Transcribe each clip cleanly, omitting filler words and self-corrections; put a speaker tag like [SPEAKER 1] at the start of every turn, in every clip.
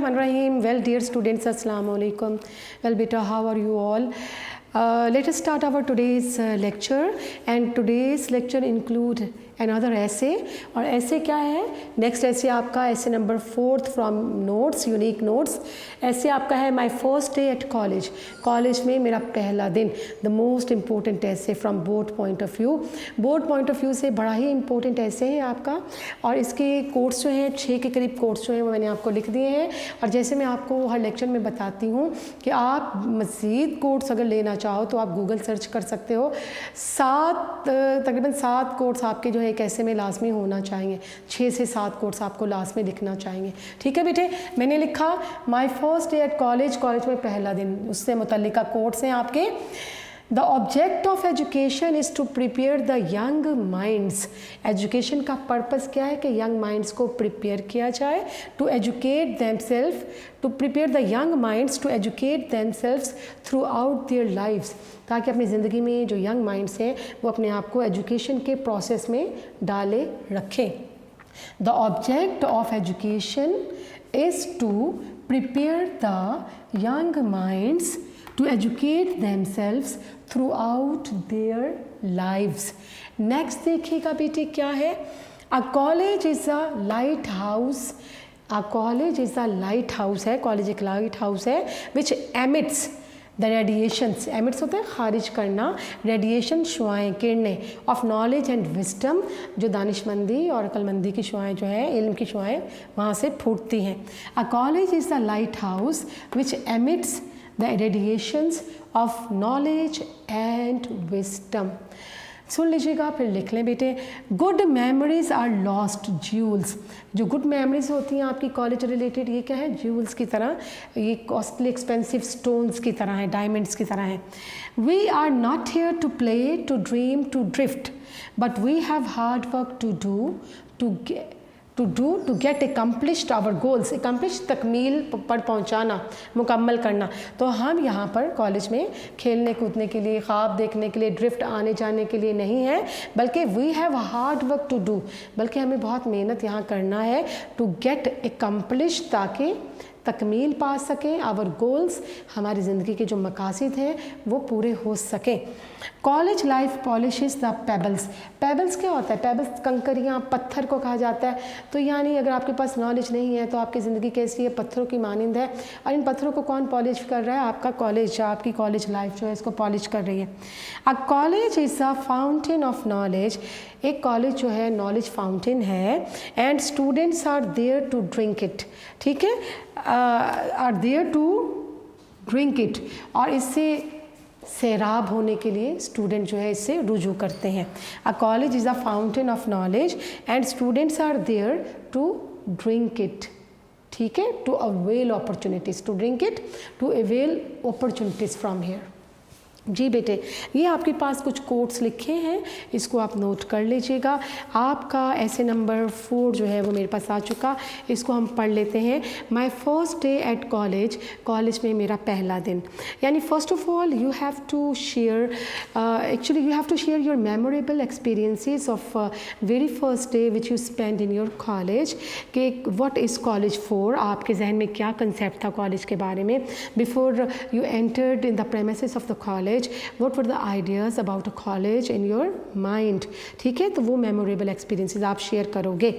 [SPEAKER 1] Bismillahirrahmanirrahim. Well, dear students, Assalamu alaikum. Well, beta, how are you all? Let us start our today's lecture, and today's lecture include another essay. और essay क्या है? Next essay आपका essay number 4 from notes, unique notes. essay आपका है my first day at college. College में मेरा पहला दिन. The most important essay from board point of view. Board point of view से बड़ा ही important essay है आपका, और इसके कोट्स जो हैं 6 के करीब कोट्स जो हैं वो मैंने आपको लिख दिए हैं. और जैसे मैं आपको हर लेक्चर में बताती हूँ कि आप मज़ीद कोट्स अगर लेना चाहो तो आप गूगल सर्च कर सकते हो. तकरीबन 7 कोट्स आपके जो है कैसे में लाजमी होना चाहिए. 6 से 7 कोट्स आपको लास्ट में लिखना चाहिए. ठीक है बेटे, मैंने लिखा my first day at college. College में पहला दिन, उससे मुतल्लिका कोट्स हैं आपके. The object of education is to prepare the young minds. Education का पर्पज़ क्या है कि यंग माइंड्स को प्रिपेयर किया जाए. To educate them self, to prepare the young minds to educate them self throughout their lifes, ताकि अपनी ज़िंदगी में जो यंग माइंड्स हैं वो अपने आप को एजुकेशन के प्रोसेस में डाले रखें. The object of education is to prepare the young minds to educate themselves throughout their lives. Next देखिएगा बेटे क्या है. A college is a lighthouse. A college is a lighthouse है. कॉलेज एक लाइट हाउस है which emits the radiations. emits होता है खारिज करना, रेडिएशन शुआएँ, किरणें of knowledge and wisdom, जो दानिशमंदी और अक्लमंदी की शुआएँ जो है, इल्म की शुआएँ वहाँ से फूटती हैं. A college is a lighthouse which emits the radiations of knowledge and wisdom. सुन लीजिएगा, फिर लिख लें बेटे. Good memories are lost jewels. जो गुड मेमोरीज होती हैं आपकी कॉलेज रिलेटेड, ये क्या है? ज्यूल्स की तरह, ये कॉस्टली एक्सपेंसिव स्टोन्स की तरह है, डायमंड्स की तरह है. We are not here to play, to dream, to drift, but we have hard work to do to get accomplished our goals. Accomplish तकमील पर पहुंचाना, मुकम्मल करना. तो हम यहाँ पर कॉलेज में खेलने कूदने के लिए, ख्वाब देखने के लिए, ड्रिफ्ट आने जाने के लिए नहीं है, बल्कि we have hard work to do, बल्कि हमें बहुत मेहनत यहाँ करना है. टू गेट एकम्प्लिश, ताकि तकमील पा सकें. आवर गोल्स, हमारी ज़िंदगी के जो मकासद हैं वो पूरे हो सकें. College life polishes the pebbles. Pebbles क्या होता है? पेबल्स कंकरियाँ, पत्थर को कहा जाता है. तो यानी अगर आपके पास नॉलेज नहीं है तो आपकी ज़िंदगी कैसी है? पत्थरों की मानिंद है. और इन पत्थरों को कौन पॉलिश कर रहा है? आपका कॉलेज, आपकी कॉलेज लाइफ जो है इसको पॉलिश कर रही है. A college is a fountain of knowledge. एक कॉलेज जो है नॉलेज फाउंटेन है. And students are there to drink it. ठीक है, are there to drink it. और इससे सैराब होने के लिए स्टूडेंट जो है इससे रुजू करते हैं. A college is a fountain of knowledge and students are there to drink it. ठीक है, to avail opportunities, to drink it, to avail opportunities from here. जी बेटे, ये आपके पास कुछ कोट्स लिखे हैं, इसको आप नोट कर लीजिएगा. आपका ऐसे नंबर 4 जो है वो मेरे पास आ चुका, इसको हम पढ़ लेते हैं. My first day at college. College में मेरा पहला दिन. यानी first of all you have to share, actually you have to share your memorable experiences of very first day which you spend in your college. कि what is college for, आपके जहन में क्या कंसेप्ट था कॉलेज के बारे में before you entered in the premises of the college. What were the ideas about a college in your mind? ठीक है, तो वो मेमोरेबल एक्सपीरियंसेस आप शेयर करोगे.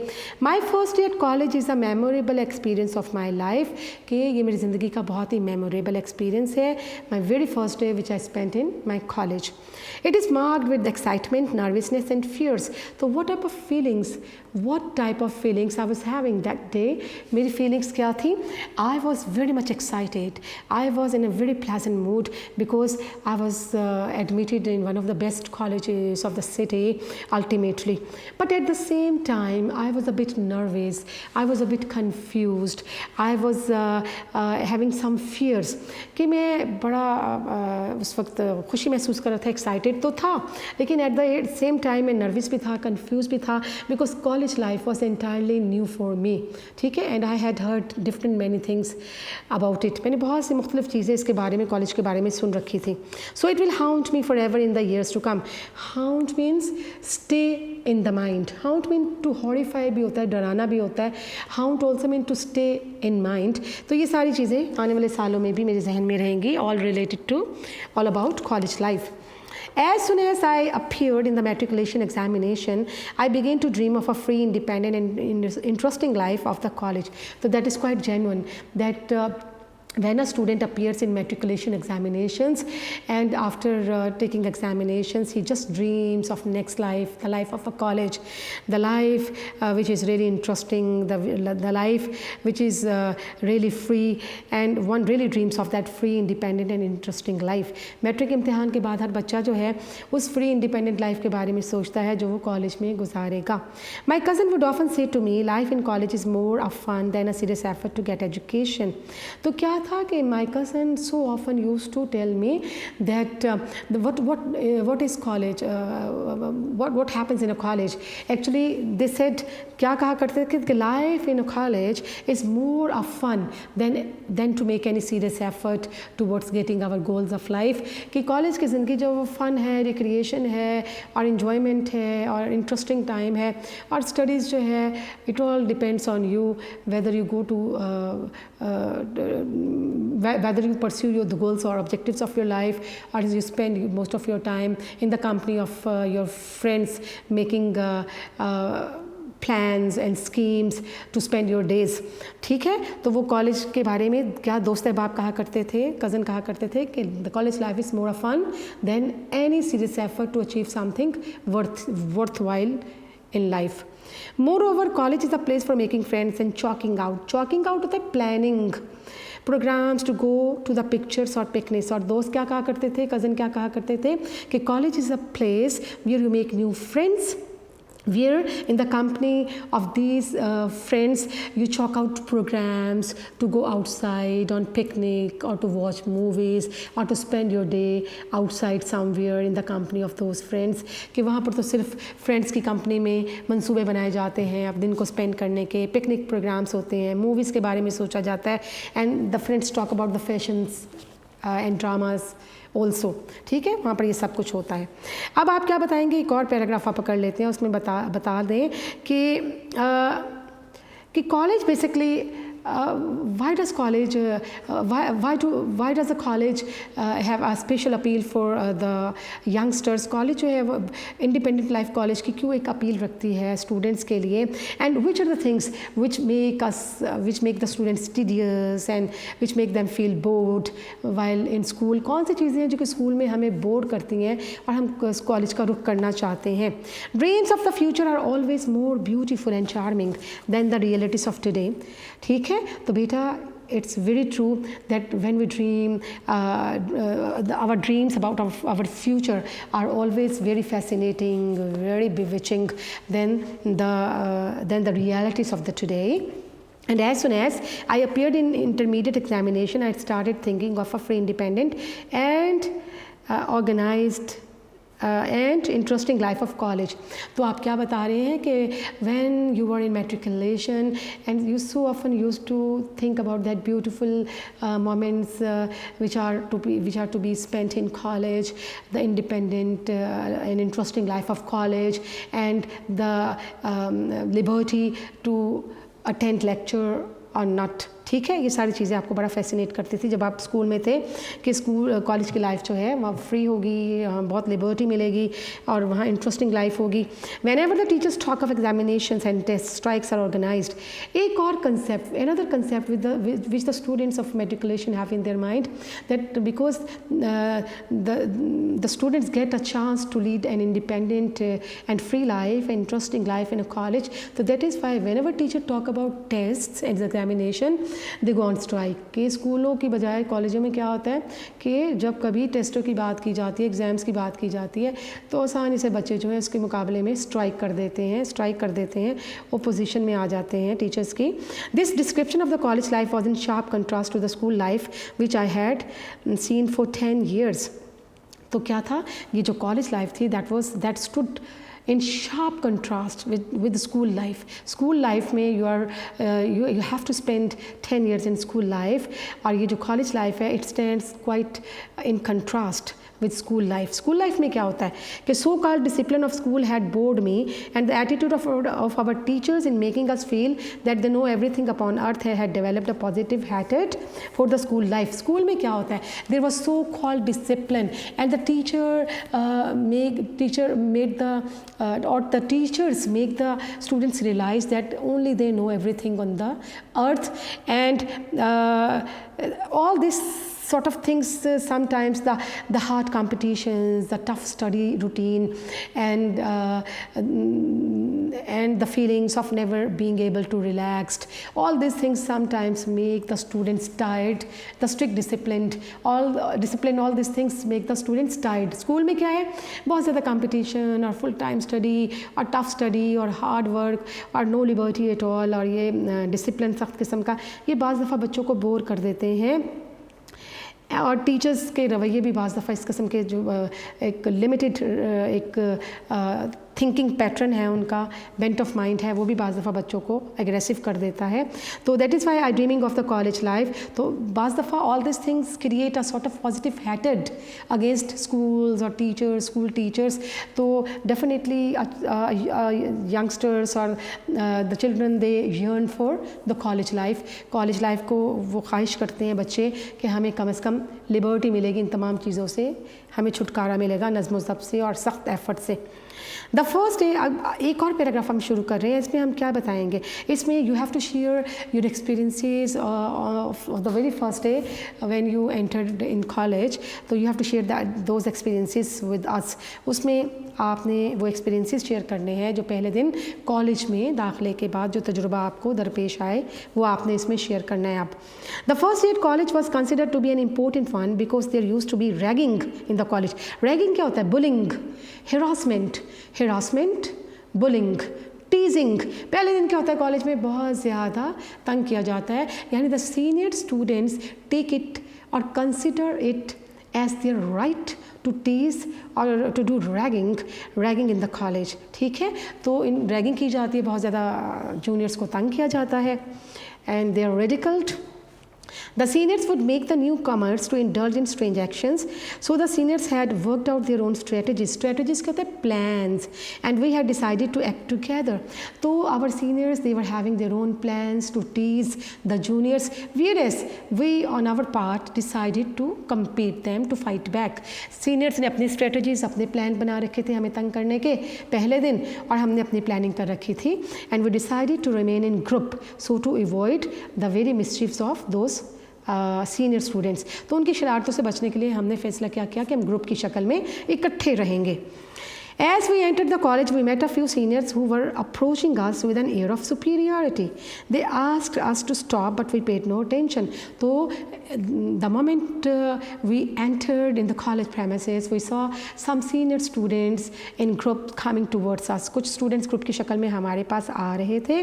[SPEAKER 1] माई first day at college is a memorable experience of my life. कि ये मेरी ज़िंदगी का बहुत ही मेमोरेबल एक्सपीरियंस है. My very first day which I spent in my college. It is marked with excitement, nervousness and fears. तो what type of feelings I was having that day? मेरी feelings क्या थी? I was very much excited. I was in a very pleasant mood because I was admitted in one of the best colleges of the city ultimately. But at the same time I was a bit nervous. I was a bit confused. I was having some fears. कि मैं बड़ा उस वक्त खुशी महसूस कर रहा था, एक्साइटेड तो था, लेकिन एट द सेम टाइम मैं नर्वस भी था, कंफ्यूज भी था, because college college life was entirely new for me, ठीक है, and I had heard different many things about it. मैंने बहुत सी मुख्तलिफ चीज़ें इसके बारे में, कॉलेज के बारे में सुन रखी थी. So it will haunt me forever in the years to come. Haunt means stay in the mind. Haunt means to horrify भी होता है, डराना भी होता है. Haunt also means to stay in mind. तो ये सारी चीज़ें आने वाले सालों में भी मेरे जहन में रहेंगी, all related to, all about college life. As soon as I appeared in the matriculation examination, I began to dream of a free, independent and interesting life of the college. So that is quite genuine, that when a student appears in matriculation examinations and after taking examinations, he just dreams of next life, the life of a college, the life which is really interesting, the life which is really free, and one really dreams of that free, independent and interesting life. Matric इम्तिहान के बाद हर बच्चा जो है उस free independent life के बारे में सोचता है जो वो कॉलेज में गुजारेगा. My cousin would often say to me, life in college is more of fun than a serious effort to get education. तो क्या था कि my cousin so often used to tell me that what is college, what happens in a college. Actually they said, क्या कहा करते थे कि life in a college is more of fun than to make any serious effort towards getting our goals of life. कि college की ज़िंदगी जो वो फन है, रिक्रिएशन है और इन्जॉयमेंट है और इंटरेस्टिंग टाइम है, और स्टडीज़ जो है it all depends on you, whether you go to whether you pursue the goals or objectives of your life, or you spend most of your time in the company of your friends making plans and schemes to spend your days. ठीक है, तो वो college के बारे में क्या दोस्त अहबाब कहा करते थे, कज़न कहा करते थे कि the college life is more fun than any serious effort to achieve something worthwhile in life. Moreover, college is a place for making friends and chalking out. Chalking out होता है planning programs to go to the pictures or picnics. और दोस्त क्या कहा करते थे, cousin क्या कहा करते थे कि college is a place where you make new friends, where in the company of these friends you chalk out programs to go outside on picnic or to watch movies or to spend your day outside somewhere in the company of those friends. कि वहाँ पर तो सिर्फ friends की company में मंसूबे बनाए जाते हैं अब दिन को स्पेंड करने के, पिकनिक प्रोग्राम्स होते हैं, मूवीज़ के बारे में सोचा जाता है, and the friends talk about the fashions and dramas also. ठीक है, वहाँ पर ये सब कुछ होता है. अब आप क्या बताएंगे, एक और पैराग्राफ आप पकड़ लेते हैं, उसमें बता दें कि college basically why does college why does the college have a special appeal for the youngsters. College जो है वो इंडिपेंडेंट लाइफ कॉलेज की क्यों एक अपील रखती है स्टूडेंट्स के लिए, and which are the things which make the students tedious and which make them feel bored while in school. कौन सी चीज़ें हैं जो कि स्कूल में हमें बोर करती हैं और हम कॉलेज का रुख करना चाहते हैं. Dreams of the future are always more beautiful and charming than the realities of today. ठीक है, तो बेटा it's very true that when we dream, our dreams about our future are always very fascinating, very bewitching than the realities of the today. And as soon as I appeared in intermediate examination, I started thinking of a free, independent and organized and interesting life of college. तो आप क्या बता रहे हैं कि when you were in matriculation and you so often used to think about that beautiful moments which are to be spent in college, the independent and interesting life of college, and the liberty to attend lecture or not. ठीक है, ये सारी चीज़ें आपको बड़ा fascinate करती थी जब आप स्कूल में थे कि स्कूल कॉलेज की लाइफ जो है वहाँ फ्री होगी, बहुत लिबर्टी मिलेगी और वहाँ इंटरेस्टिंग लाइफ होगी. Whenever the teachers talk of examinations and test strikes are organised. एक और concept, another concept which the students of matriculation have in their mind, that because the students get a chance to lead an independent and free life, interesting life in a college. तो that is why whenever teacher talk about tests and examination they go on strike. कि स्कूलों की बजाय कॉलेजों में क्या होता है कि जब कभी टेस्टों की बात की जाती है, एग्ज़ाम्स की बात की जाती है, तो आसानी से बच्चे जो हैं उसके मुकाबले में स्ट्राइक कर देते हैं, ओपोजिशन में आ जाते हैं टीचर्स की. This description of the college life was in sharp contrast to the school life which I had seen for 10 years. तो क्या था, ये जो कॉलेज लाइफ थी that stood in sharp contrast with school life. School life में you have to spend 10 years in school life, और ये जो college life है it stands quite in contrast with school life. School life में क्या होता है कि so called discipline of school had bored me, and the attitude of our teachers in making us feel that they know everything upon earth had developed a positive hatred for the school life. School में क्या होता है, there was so called discipline, and the teachers make the students realize that only they know everything on the earth, and all this sort of things, sometimes the hard competitions, the tough study routine, and the feelings of never being able to relax, all these things sometimes make the students tired. The strict discipline, all these things make the students tired. School में क्या है, बहुत ज़्यादा competition और full time study और tough study और hard work और no liberty at all, और ये discipline सख्त किस्म का, ये बाज़ दफ़ा बच्चों को बोर कर देते हैं। और टीचर्स के रवैये भी बाज़ दफ़ा इस किस्म के जो एक लिमिटेड एक थिंकिंग पैटर्न है, उनका बेंट ऑफ माइंड है, वो भी बाज़ दफ़ा बच्चों को एग्रेसिव कर देता है। तो that is why I dreaming of the college life. तो बाज़ दफ़ा all this things create a sort of positive हैटेड अगेंस्ट स्कूल्स और टीचर्स, स्कूल टीचर्स। तो डेफिनेटली यंगस्टर्स और the children they yearn for the college life. College life को वो ख्वाहिश करते हैं बच्चे कि हमें कम से कम लिबर्टी मिलेगी, इन तमाम चीज़ों से हमें छुटकारा मिलेगा, नज़्म ज़ब्त से और सख्त एफर्ट से। द फर्स्ट डे, एक और पैराग्राफ हम शुरू कर रहे हैं, इसमें हम क्या बताएंगे, इसमें you have to share your experiences of the very first day when you entered in college. तो you have to share those experiences with us. उसमें आपने वो एक्सपीरियंसेस शेयर करने हैं जो पहले दिन कॉलेज में दाखिले के बाद जो तजुर्बा आपको दरपेश आए, वो आपने इसमें शेयर करना है। आप the first day at college was considered to be an important one because there used to be ragging in the college. Ragging क्या होता है, बुलिंग, harassment, bullying, टीजिंग। पहले दिन क्या होता है, कॉलेज में बहुत ज़्यादा तंग किया जाता है, यानी the senior students take it और consider it as their right to tease और to do ragging in the college. ठीक है, तो इन रैगिंग की जाती है, बहुत ज़्यादा जूनियर्स को तंग किया जाता है, and they are ridiculed. The seniors would make the newcomers to indulge in strange actions. So the seniors had worked out their own strategies. Strategies कहते हैं plans, and we had decided to act together. तो our seniors, they were having their own plans to tease the juniors, whereas we on our part decided to compete them, to fight back. Seniors ने अपनी strategies, अपने plan बना रखे थे हमें तंग करने के पहले दिन, और हमने अपनी planning कर रखी थी, and we decided to remain in group so to avoid the very mischiefs of those senior students. तो उनकी शरारतों से बचने के लिए हमने फैसला क्या किया कि हम ग्रुप की शक्ल में इकट्ठे रहेंगे। As we entered the college, we met a few seniors who were approaching us with an air of superiority. They asked us to stop, but we paid no attention. So, the moment we entered in the college premises, we saw some senior students in group coming towards us. कुछ students group की शक्ल में हमारे पास आ रहे थे,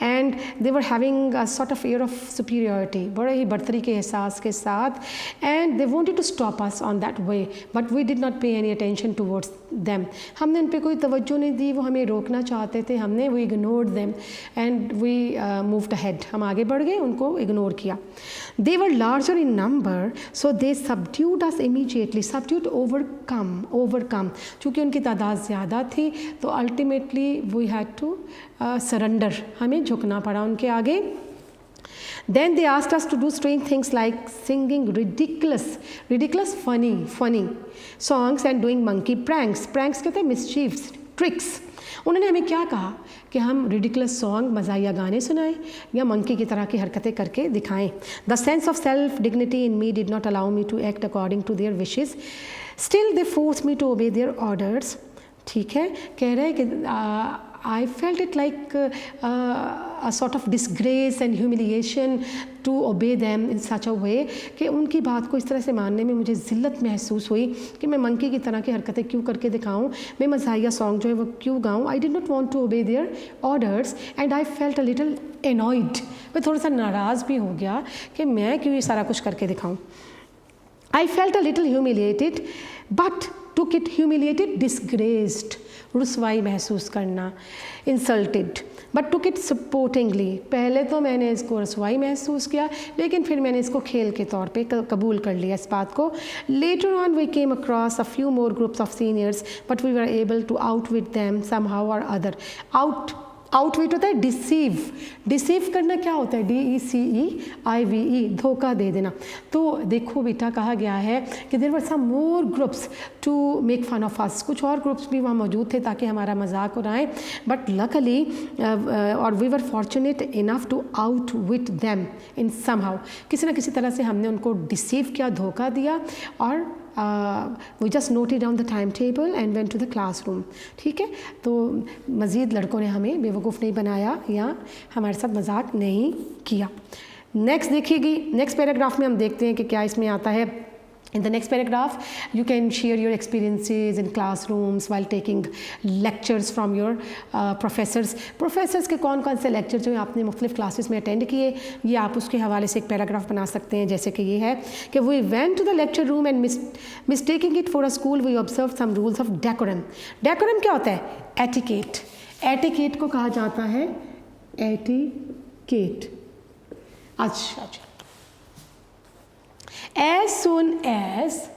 [SPEAKER 1] and they were having a sort of air of superiority, बड़े ही बढ़तरी के एहसास के साथ, and they wanted to stop us on that way, but we did not pay any attention towards them. हमने उन पर कोई तवज्जो नहीं दी, वो हमें रोकना चाहते थे, हमने वो ignored them and we moved ahead, हम आगे बढ़ गए, उनको इग्नोर किया। They were larger in number so they subdued us immediately. Subdued overcome, चूँकि उनकी तादाद ज़्यादा थी तो ultimately we had to surrender, हमें झुकना पड़ा उनके आगे। Then they asked us to do strange things like singing ridiculous funny songs and doing monkey pranks कहते हैं mischiefs, tricks। उन्होंने हमें क्या कहा कि हम ridiculous song, मज़ाहिया गाने सुनाएं या monkey की तरह की हरकतें करके दिखाएं। The sense of self dignity in me did not allow me to act according to their wishes. Still they forced me to obey their orders। ठीक है, कह रहे हैं कि I felt it like a sort of disgrace and humiliation to obey them in such a way कि उनकी बात को इस तरह से मानने में मुझे ज़िल्लत महसूस हुई कि मैं मंकी की तरह की हरकतें क्यों करके दिखाऊं, मैं मज़ाहिया सॉन्ग जो है वो क्यों गाऊं। I did not want to obey their orders and I felt a little annoyed। मैं थोड़ा सा नाराज़ भी हो गया कि मैं क्यों ये सारा कुछ करके दिखाऊं। I felt a little humiliated, but took it humiliated, disgraced, रुसवाई महसूस करना, insulted, but took it supportingly. पहले तो मैंने इसको रसवाई महसूस किया, लेकिन फिर मैंने इसको खेल के तौर पे कबूल कर लिया इस बात को. Later on we came across a few more groups of seniors, but we were able to outwit them somehow or other. Outwit होता है डिसीव. डिसीव करना क्या होता है? DECEIVE, धोखा दे देना. तो देखो बेटा, कहा गया है कि there were some more groups to make fun of us. कुछ और ग्रुप्स भी वहाँ मौजूद थे ताकि हमारा मजाक उड़ाएं, बट लकली और we were fortunate enough to outwit them in somehow. किसी न किसी तरह से हमने उनको डिसीव किया, धोखा दिया, और we just noted down the timetable and went to the classroom. ठीक है, तो मज़ीद लड़कों ने हमें बेवकूफ़ नहीं बनाया या हमारे साथ मजाक नहीं किया. नेक्स्ट देखिएगी, नेक्स्ट पैराग्राफ में हम देखते हैं कि क्या इसमें आता है. In the next paragraph, you can share your experiences in classrooms while taking lectures from your professors. Professors के कौन कौन से lecture जो आपने मुख्तलिफ classes में attend किए, ये आप उसके हवाले से एक paragraph बना सकते हैं. जैसे कि ये है कि we went to the lecture room and mistaking it for a school, we observed some rules of decorum. Decorum क्या होता है? Etiquette. Etiquette को कहा जाता है etiquette. अच्छा. As soon as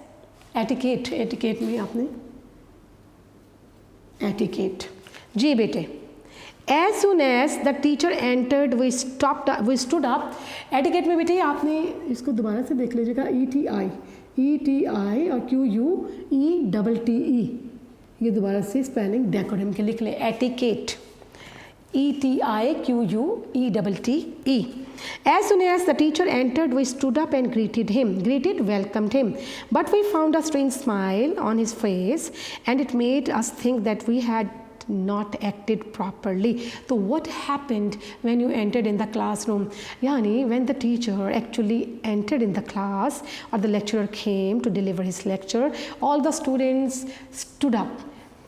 [SPEAKER 1] etiquette में आपने etiquette जी बेटे. As soon as the teacher entered, we stood up. etiquette में बेटे आपने इसको दोबारा से देख लीजिएगा. ETI और QUETTE, ये दोबारा से स्पेलिंग डेकोरम के लिख लें. etiquette, ETIQUETTE. As soon as the teacher entered, we stood up and welcomed him. But we found a strange smile on his face, and it made us think that we had not acted properly. So what happened when you entered in the classroom? Yani when the teacher actually entered in the class, or the lecturer came to deliver his lecture, all the students stood up,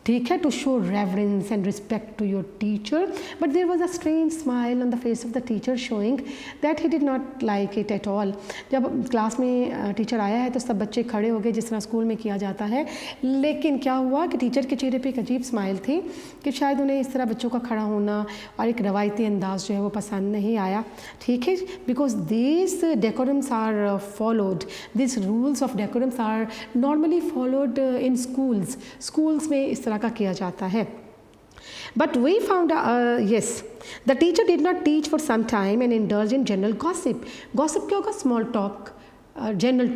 [SPEAKER 1] ठीक है, to show reverence and respect to your teacher, but there was a strange smile on the face of the teacher showing that he did not like it at all. जब class में teacher आया है तो सब बच्चे खड़े हो गए जिस तरह स्कूल में किया जाता है, लेकिन क्या हुआ कि टीचर के चेहरे पे एक अजीब स्माइल थी कि शायद उन्हें इस तरह बच्चों का खड़ा होना और एक रवायती अंदाज जो है वो पसंद नहीं आया. ठीक है, because this decorums are followed, this rules of decorums are normally followed in schools में इस तरह का किया जाता है. But we found yes, the teacher did not teach for some time and indulged in general gossip. Gossip क्या होगा? Small talk, general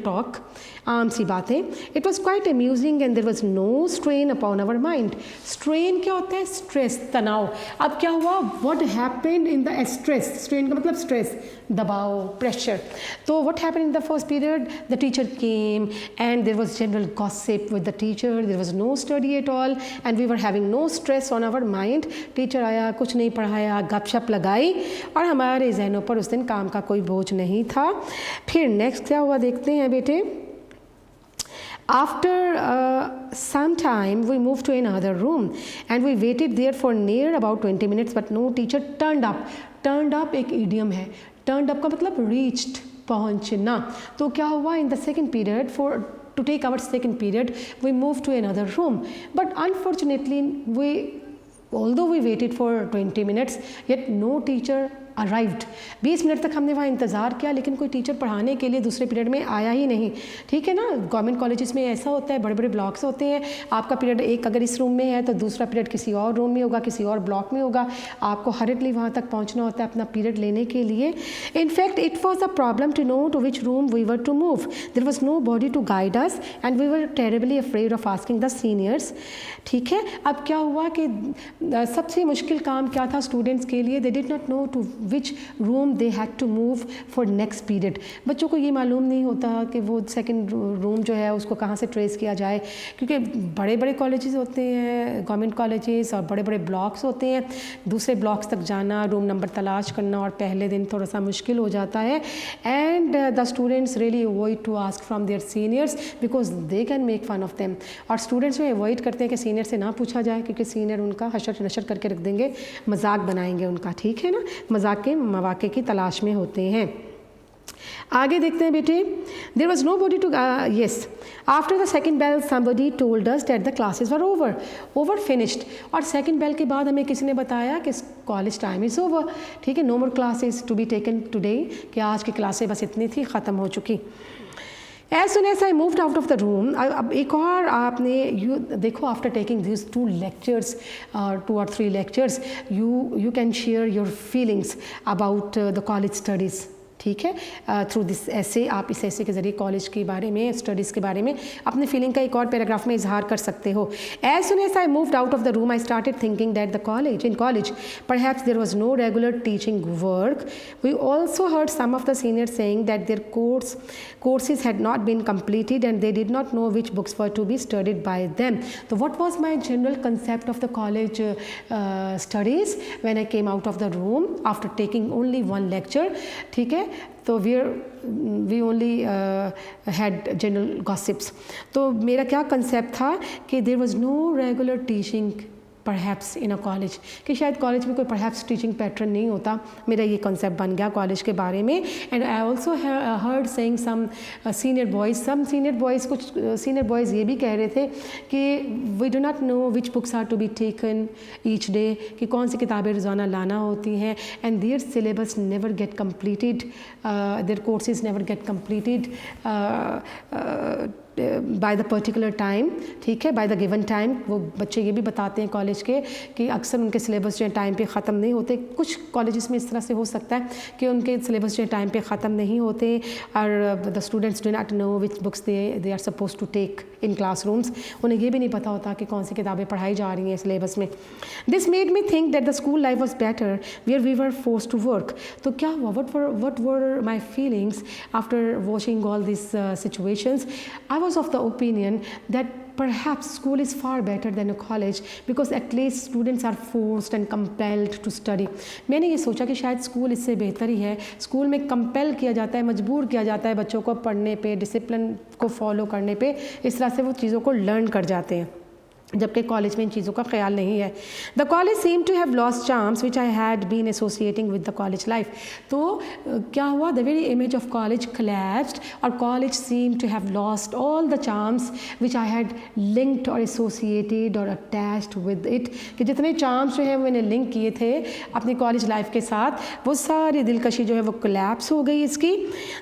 [SPEAKER 1] talk, आम सी बातें. It was quite amusing and there was no strain upon our mind. Strain क्या होता है? Stress, तनाव. अब क्या हुआ? What happened in the stress? Strain का मतलब stress, दबाव, pressure. तो what happened in the first period? The teacher came and there was general gossip with the teacher. There was no study at all and we were having no stress on our mind. Teacher आया, कुछ नहीं पढ़ाया, गपशप लगाई और हमारे जहनों पर उस दिन काम का कोई बोझ नहीं था. फिर नेक्स्ट क्या हुआ देखते हैं बेटे. After some time, we moved to another room and we waited there for near about 20 minutes, but no teacher turned up. Turned up एक idiom है. Turned up का मतलब reached, पहुँचना. तो क्या हुआ? In the second period, to take our second period, we moved to another room. But unfortunately, although we waited for 20 minutes, yet no teacher arrived. 20 minute तक हमने वहाँ इंतज़ार किया लेकिन कोई टीचर पढ़ाने के लिए दूसरे पीरियड में आया ही नहीं. ठीक है ना, गवर्नमेंट कॉलेजेस में ऐसा होता है, बड़े बड़े ब्लॉक्स होते हैं. आपका पीरियड एक अगर इस रूम में है तो दूसरा पीरियड किसी और रूम में होगा, किसी और ब्लॉक में होगा. आपको हरिडली वहाँ तक पहुँचना होता है अपना पीरियड लेने के लिए. In fact it was a problem to know to which room we were to move. There was nobody to guide us and we were terribly afraid of asking the seniors. ठीक है, अब क्या हुआ कि सबसे मुश्किल काम क्या था स्टूडेंट्स के लिए? They did not know to which room they had to move for next period. बच्चों को ये मालूम नहीं होता कि वो सेकंड रूम जो है उसको कहाँ से ट्रेस किया जाए, क्योंकि बड़े बड़े कॉलेजेस होते हैं, गवर्नमेंट कॉलेजेस, और बड़े बड़े ब्लॉक्स होते हैं. दूसरे ब्लॉक्स तक जाना, रूम नंबर तलाश करना और पहले दिन थोड़ा सा मुश्किल हो जाता है. And the students really avoid to ask from their seniors because they can make fun of them. और स्टूडेंट्स जो अवॉइड करते हैं कि सीनियर से ना पूछा जाए क्योंकि सीनियर उनका हशर नशर करके रख देंगे, मजाक बनाएंगे उनका. ठीक है ना, मजाक के मौके की तलाश में होते हैं. आगे देखते हैं बेटे. There was nobody to, yes, After the second bell, somebody told us that the classes were over finished. और second bell के बाद हमें किसी ने बताया कि college time is over. ठीक है, no more classes to be taken today, कि आज की क्लासें बस इतनी थी, ख़त्म हो चुकी. As soon as I moved out of the room, अब एक और आपने देखो, after taking these 2 lectures, 2 or 3 lectures, you can share your feelings about the college studies. ठीक है, थ्रू दिस ऐसे आप इस ऐसे के ज़रिए कॉलेज के बारे में, स्टडीज़ के बारे में अपने फीलिंग का एक और पैराग्राफ में इजहार कर सकते हो. As soon as I moved out of the room I started thinking that the college in college perhaps there was no regular teaching work. We also heard some of the seniors saying that their courses had not been completed and they did not know which books were to be studied by them. So what was my general concept of the college studies when I came out of the room after taking only one lecture? ठीक है, तो we only had general gossips. तो मेरा क्या concept था कि there was no regular teaching perhaps in a college, कि शायद कॉलेज में कोई परहैप्स टीचिंग पैटर्न नहीं होता. मेरा ये कॉन्सेप्ट बन गया कॉलेज के बारे में. And I also heard saying some senior boys कुछ सीनियर बॉयज़ ये भी कह रहे थे कि we do not know which books are to be taken each day, कि कौन सी किताबें रोज़ाना लाना होती हैं. And their syllabus never get completed, their courses never get completed by the particular time. ठीक है, बाय द गिवन टाइम. वो बच्चे ये भी बताते हैं कॉलेज के कि अक्सर उनके सिलेबस जो है टाइम पे ख़त्म नहीं होते. कुछ कॉलेजेस में इस तरह से हो सकता है कि उनके सिलेबस जो है टाइम पे ख़त्म नहीं होते और the students do not know which books they are suppose to take in classrooms. उन्हें ये भी नहीं पता होता कि कौन सी किताबें पढ़ाई जा रही हैं सिलेबस में. This made me think that the school life was better where we were force to work. तो क्या हुआ, what were my feelings after watching all this situations? I was of the opinion that perhaps school is far better than a college because at least students are forced and compelled to study. मैंने ये सोचा कि शायद school इससे बेहतर ही है. School में compel किया जाता है, मजबूर किया जाता है बच्चों को पढ़ने पे, डिसिप्लिन को फॉलो करने पे. इस तरह से वो चीज़ों को लर्न कर जाते हैं, जबकि कॉलेज में इन चीज़ों का ख्याल नहीं है. The college seem to have lost charms which I had been associating with the college life. तो क्या हुआ, the very image of college collapsed और college seem to have lost all the charms which I had linked और associated और attached with it. कि जितने charms जो है मैंने लिंक किए थे अपनी कॉलेज लाइफ के साथ, वो सारी दिलकशी जो है वो कोलैप्स हो गई इसकी.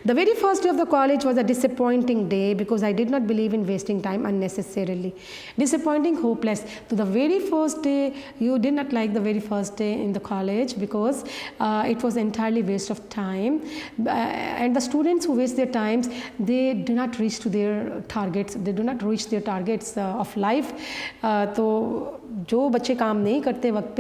[SPEAKER 1] The very first day of the college was a disappointing day because I did not believe in wasting time unnecessarily. Disappointing, hopeless. So the very first day, you did not like the very first day in the college because it was entirely waste of time. And the students who waste their times, they do not reach to their targets. They do not reach their targets of life. तो जो बच्चे काम नहीं करते वक्त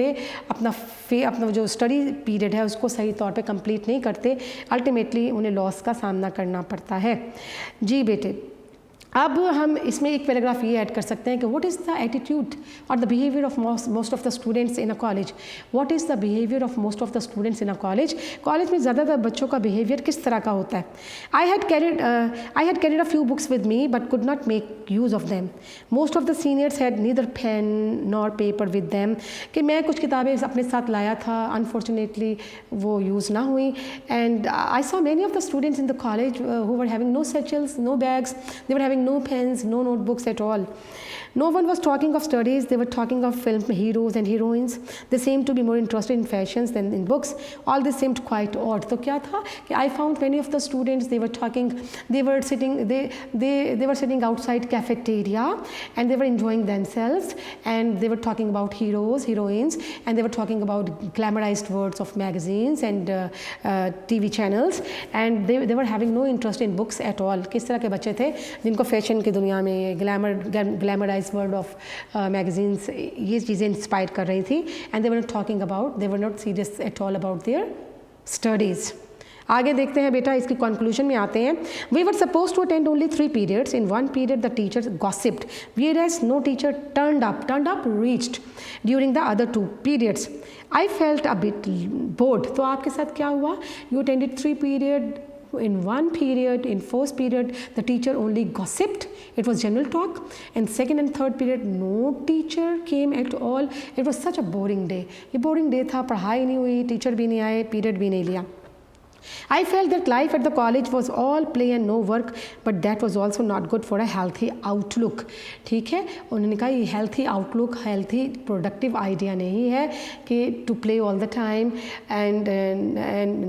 [SPEAKER 1] पे अपना जो स्टडी पीरियड है उसको सही तौर पे कंप्लीट नहीं करते, अल्टीमेटली उन्हें लॉस का सामना करना पड़ता है. जी बेटे, अब हम इसमें एक पैराग्राफ ये ऐड कर सकते हैं कि व्हाट इज़ द एटीट्यूड और the behaviour of most of the students in a college. What is the behaviour of most of the students in a college. College में ज़्यादातर बच्चों का बिहेवियर किस तरह का होता है. I had carried a few books with me but could not make use of them. Most of the seniors had neither pen nor paper with them. कि मैं कुछ किताबें अपने साथ लाया था, अनफॉर्चुनेटली वो यूज़ ना हुई. And I saw many of the students in the college who were having no satchels, no bags, they were having no pens, no notebooks at all. No one was talking of studies, they were talking of film heroes and heroines. They seemed to be more interested in fashions than in books. All this seemed quite odd. तो क्या था कि I found many of the students, they were sitting outside cafeteria and they were enjoying themselves and they were talking about heroes, heroines, and they were talking about glamorized words of magazines and TV channels, and they were having no interest in books at all. किस तरह के बच्चे थे जिनको fashion की दुनिया में glamorize world of magazines ये चीज़ें इंस्पायर कर रही थी. And they were not serious at all about their studies. आगे देखते हैं बेटा, इसकी कंक्लूजन में आते हैं. We were suppose to attend only 3 periods. In 1 period the teacher gossiped whereas no teacher turned up reached during the other 2 periods. I felt a bit bored. तो आपके साथ क्या हुआ? You attended 3 period. In 1 period, in 1st period, the teacher only gossiped. It was general talk. And 2nd and 3rd period, no teacher came at all. It was such a boring day. ये boring day था, पढ़ाई नहीं हुई, teacher भी नहीं आए, period भी नहीं लिया. I felt that life at the college was all play and no work, but that was also not good for a healthy outlook. ठीक है, उन्होंने कहा ये healthy outlook, healthy productive idea नहीं है कि to play all the time and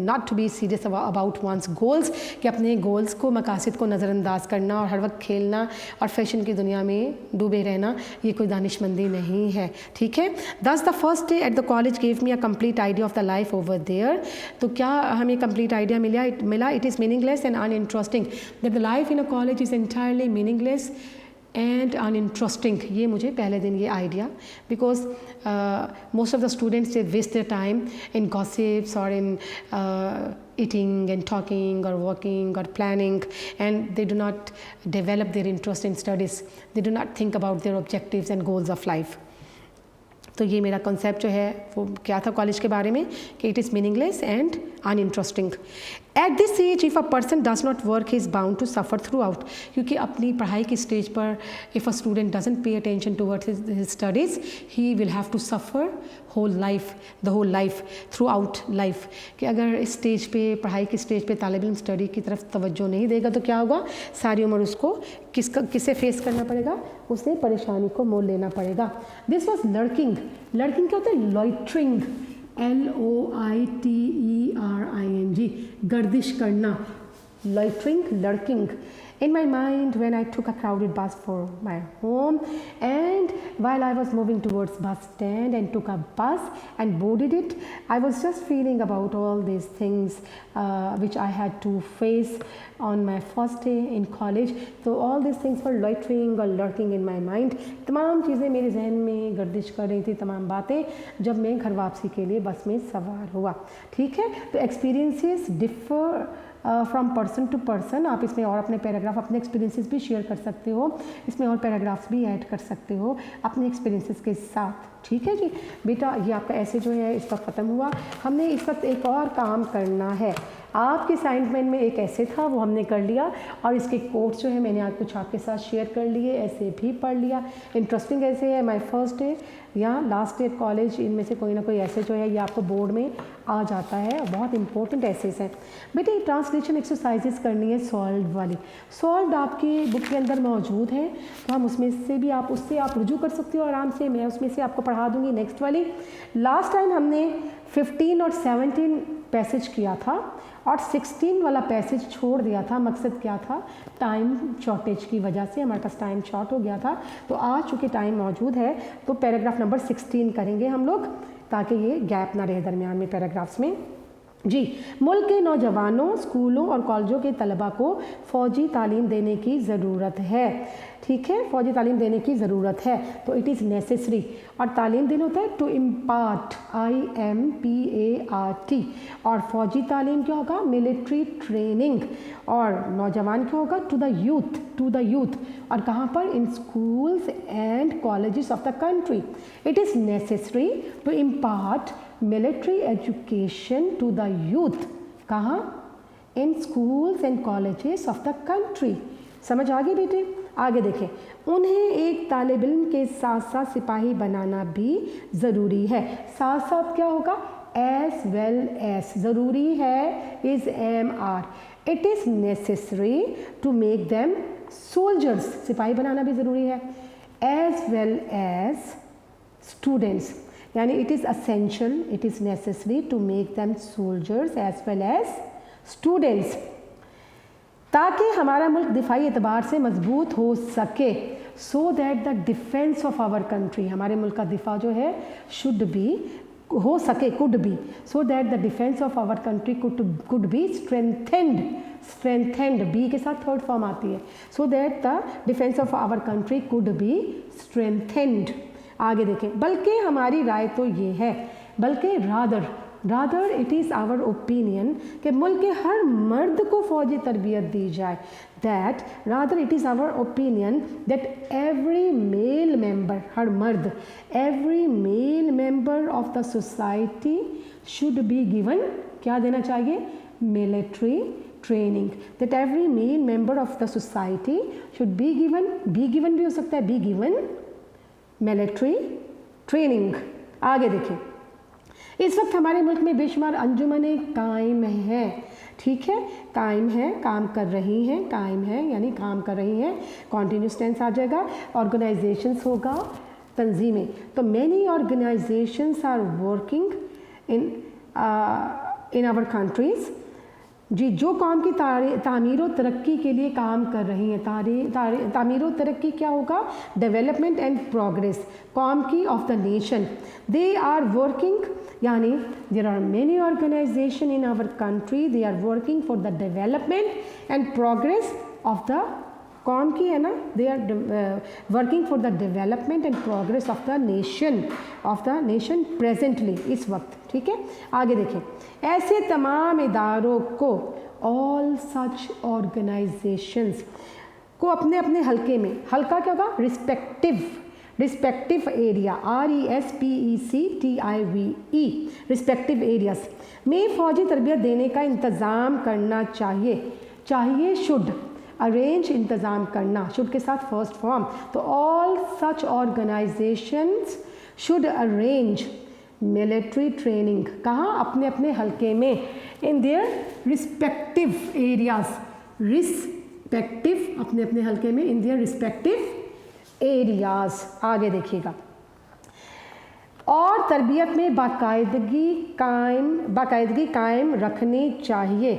[SPEAKER 1] not to be serious about one's goals, कि अपने goals को मकासद को नज़रअंदाज करना और हर वक्त खेलना और फैशन की दुनिया में डूबे रहना ये कोई दानिशमंदी नहीं है. ठीक है. Thus the first day at the college gave me a complete idea of the life over there. तो क्या हमें complete idea मिला? It is meaningless and uninteresting. That the life in a college is entirely meaningless and uninteresting. ये मुझे पहले दिन ये idea, because most of the students they waste their time in gossips or in eating and talking or walking or planning, and they do not develop their interest in studies. They do not think about their objectives and goals of life. तो ये मेरा concept जो है वो क्या था college के बारे में कि it is meaningless and uninteresting. At this age if a person does not work he is bound to suffer throughout. क्योंकि अपनी पढ़ाई की स्टेज पर if a student doesn't pay attention towards his studies he will have to suffer whole life throughout life. कि अगर इस stage पे पढ़ाई की स्टेज पे तालिब इल्म स्टडी की तरफ तवज्जो नहीं देगा तो क्या होगा, सारी उम्र उसको किसे फेस करना पड़ेगा, उसने परेशानी को मोल लेना पड़ेगा. This was lurking. लर्किंग क्या होता है? लॉइटरिंग, LOITERING, गर्दिश करना. Loitering, lurking. In my mind, when I took a crowded bus for my home, and while I was moving towards bus stand and took a bus and boarded it, I was just feeling about all these things which I had to face on my first day in college. So all these things were loitering or lurking in my mind. तमाम चीज़ें मेरे जहन में गर्दिश कर रही थी, तमाम बातें, जब मैं घर वापसी के लिए बस में सवार हुआ. ठीक है. तो experiences differ from person to person. आप इसमें और अपने पैराग्राफ, अपने एक्सपीरियंसेस भी शेयर कर सकते हो, इसमें और पैराग्राफ्स भी ऐड कर सकते हो अपने एक्सपीरियंसेस के साथ. ठीक है जी बेटा, ये आपका ऐसे जो है इस वक्त ख़त्म हुआ. हमने इस वक्त एक और काम करना है. आपके असाइनमेंट में एक ऐसे था वो हमने कर लिया, और इसके कोट्स जो है मैंने आज कुछ आपके साथ शेयर कर लिए, ऐसे भी पढ़ लिया. इंटरेस्टिंग ऐसे है माय फर्स्ट डे या लास्ट डे कॉलेज, इनमें से कोई ना कोई ऐसे जो है ये आपको बोर्ड में आ जाता है, बहुत इंपॉर्टेंट ऐसेस हैं. बेटे ट्रांसलेशन एक्सरसाइजेस करनी है सॉल्व वाली. सॉल्व आपकी बुक के अंदर मौजूद है, तो हम उसमें से भी उससे आप रुजू कर सकते हो आराम से. मैं उसमें से आपको पढ़ा दूँगी नेक्स्ट वाली. लास्ट टाइम हमने 15 और 17 पैसेज किया था और 16 वाला पैसेज छोड़ दिया था. मकसद क्या था? टाइम शॉर्टेज की वजह से हमारे पास टाइम शॉर्ट हो गया था. तो आज चूँकि टाइम मौजूद है तो पैराग्राफ नंबर 16 करेंगे हम लोग, ताकि ये गैप ना रहे दरमियान में पैराग्राफ्स में. जी, मुल्क के नौजवानों, स्कूलों और कॉलेजों के तलबा को फ़ौजी तालीम देने की ज़रूरत है. ठीक है, फ़ौजी तालीम देने की ज़रूरत है. तो इट इज़ नेसेसरी. और तालीम देना होता है टू इम्पार्ट, IMPART. और फ़ौजी तालीम क्या होगा? Military training. और नौजवान क्या होगा? To the youth. और कहाँ पर? In schools and colleges of the country. It is necessary to impart military education to the youth. कहाँ? In schools and colleges of the country. समझ आ गई बेटे? आगे देखें. उन्हें एक तालिब इल्म के साथ साथ सिपाही बनाना भी ज़रूरी है. साथ साथ क्या होगा? As well as. ज़रूरी है is MR. It is necessary to make them soldiers. सिपाही बनाना भी ज़रूरी है. As well as students. यानी it is essential, it is necessary to make them soldiers as well as students, ताकि हमारा मुल्क दिफाई एतबार से मजबूत हो सके. So that the defence of our country, हमारे मुल्क का दिफा जो है शुड बी, हो सके, could be. So that the defence of our country could be strengthened. Be के साथ थर्ड फॉर्म आती है. So that the defence of our country could be strengthened. आगे देखें. बल्कि हमारी राय तो ये है, बल्कि rather it is our opinion कि मुल्क के हर मर्द को फ़ौजी तरबियत दी जाए. That rather it is our opinion that every male member, हर मर्द, every male member of the society should be given, क्या देना चाहिए? Military training. That every male member of the society should be given भी हो सकता है, be given military training. आगे देखें. इस वक्त हमारे मुल्क में बेशुमार अंजुमनें कायम हैं ठीक है, कायम है, काम कर रही हैं, कायम है यानी काम कर रही हैं, कॉन्टीन्यूस टेंस आ जाएगा। ऑर्गेनाइजेशंस होगा तंजीमें, तो many organisations are working in our countries. जी, जो कौम की तामीर और तरक्की के लिए काम कर रही हैं, तामीर और तरक्की क्या होगा, डेवलपमेंट एंड प्रोग्रेस कौम की of the nation. They are working यानी there are many organisation in our country, they are working for the development and progress of the कौम की है ना, they are working for the development and progress of the nation presently, इस वक्त। ठीक है, आगे देखें, ऐसे तमाम इदारों को, ऑल सच ऑर्गेनाइजेशंस को अपने अपने हल्के में, हल्का क्या होगा, respective area, RESPECTIVE, respective areas में फ़ौजी तरबियत देने का इंतज़ाम करना चाहिए शुड, अरेंज इंतज़ाम करना, शुड के साथ फर्स्ट फॉर्म, तो all such organisations should arrange military training, कहाँ, अपने अपने हल्के में, in their respective areas, respective अपने अपने हल्के में, इन देयर रिस्पेक्टिव एरियाज। आगे देखिएगा, और तरबियत में बाकायदगी कायम रखनी चाहिए,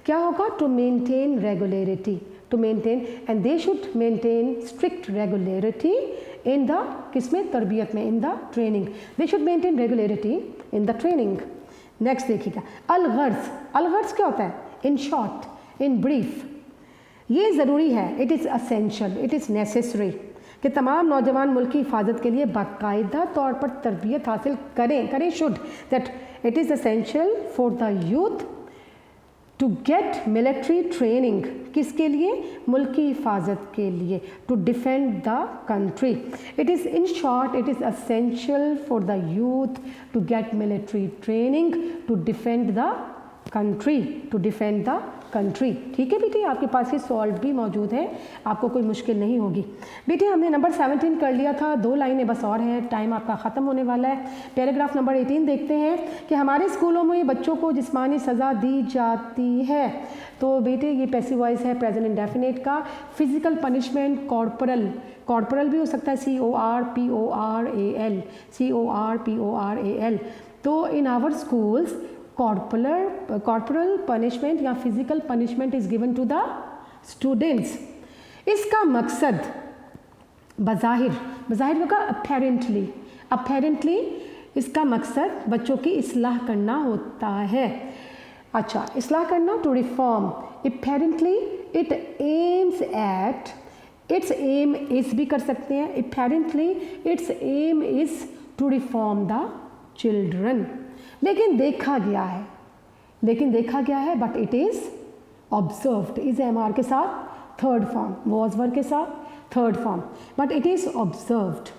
[SPEAKER 1] क्या होगा, to maintain regularity, to maintain, and they should maintain strict regularity in the, किसमें, तरबियत में, in the training, they should maintain regularity in the training. Next देखिएगा, अलगर्ज क्या होता है, इन शॉर्ट, इन ब्रीफ, ये ज़रूरी है, it is essential, it is necessary कि तमाम नौजवान मुल्क की हिफाजत के लिए बाकायदा तौर पर तरबियत हासिल करें should, that it is essential for the youth to get military training, किसके लिए, मुल्क की हिफाजत के लिए, to defend the country, it is in short, it is essential for the youth to get military training to defend the country, ठीक है बेटे, आपके पास ये सॉल्व भी मौजूद है, आपको कोई मुश्किल नहीं होगी। बेटे हमने नंबर 17 कर लिया था, 2 लाइनें बस और हैं, टाइम आपका ख़त्म होने वाला है। पैराग्राफ नंबर 18 देखते हैं कि हमारे स्कूलों में बच्चों को जिस्मानी सज़ा दी जाती है, तो बेटे ये पैसिव वॉइस है प्रेजेंट इंडेफिनिट का। फिज़िकल पनिशमेंट कॉर्पोरल भी हो सकता है, CORPORAL, तो in our schools corporal punishment या physical punishment is given to the students. इसका मकसद बज़ाहिर होगा अपेरेंटली इसका मकसद बच्चों की इस्लाह करना होता है। अच्छा, इस्लाह करना, to reform, apparently it aims at, it's aim is भी कर सकते हैं, apparently it's aim is to reform the children, लेकिन देखा गया है but it is observed, is MR के साथ थर्ड फॉर्म, वॉज वर्ब के साथ third form, but it is observed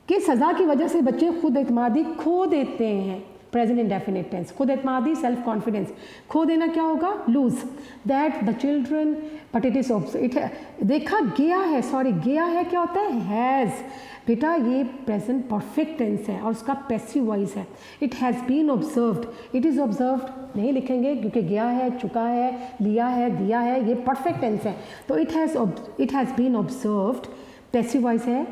[SPEAKER 1] कि सज़ा की वजह से बच्चे खुद एतमादी खो देते हैं, प्रेजेंट इंडेफिनिट टेंस, खुद एतमादी, सेल्फ कॉन्फिडेंस, खो देना क्या होगा, lose, that the children, but it is देखा गया है क्या होता है, हैज़, बेटा ये प्रेजेंट परफेक्ट टेंस है और उसका पैसिव वॉइस है, it has been observed, it is observed नहीं लिखेंगे क्योंकि गया है, चुका है, लिया है, दिया है, ये परफेक्ट टेंस है, तो it has been observed, passive voice है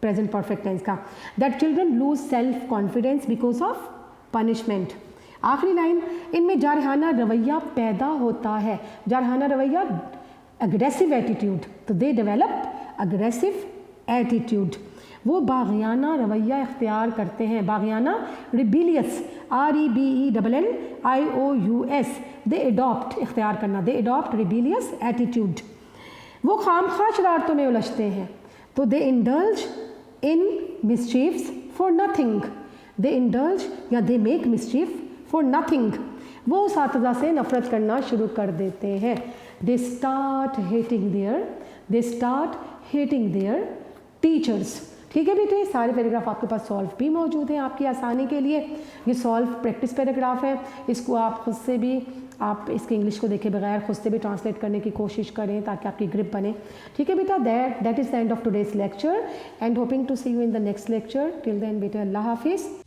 [SPEAKER 1] प्रेजेंट परफेक्ट टेंस का, that children lose self confidence because of punishment. आखिरी लाइन, इनमें जारहाना रवैया पैदा होता है, जारहाना रवैया अग्रेसिव एटीट्यूड, तो दे डेवलप अग्रेसिव एटीट्यूड, वो बाग़ियाना रवैया इख्तियार करते हैं, बाग़ियाना, रिबेलियस, REBELLIOUS, दे एडॉप्ट, इख्तियार करना, दे एडॉप्ट रिबेलियस एटीट्यूड, वो खामखा शरारतों में उलझते हैं, तो they indulge in mischiefs for nothing, they indulge या they make mischief for nothing, वो उसातिज़ा से नफ़रत करना शुरू कर देते हैं, they start hating their teachers. ठीक है बेटे, सारे पैराग्राफ आपके पास सॉल्व भी मौजूद हैं आपकी आसानी के लिए, ये सॉल्व प्रैक्टिस पैराग्राफ है, इसको आप खुद से भी, आप इसके इंग्लिश को देखे बगैर खुद से भी ट्रांसलेट करने की कोशिश करें ताकि आपकी ग्रिप बने। ठीक है बेटा, that is the end of today's lecture and hoping to see you in the next lecture. Till then बेटा, अल्लाह हाफिज़।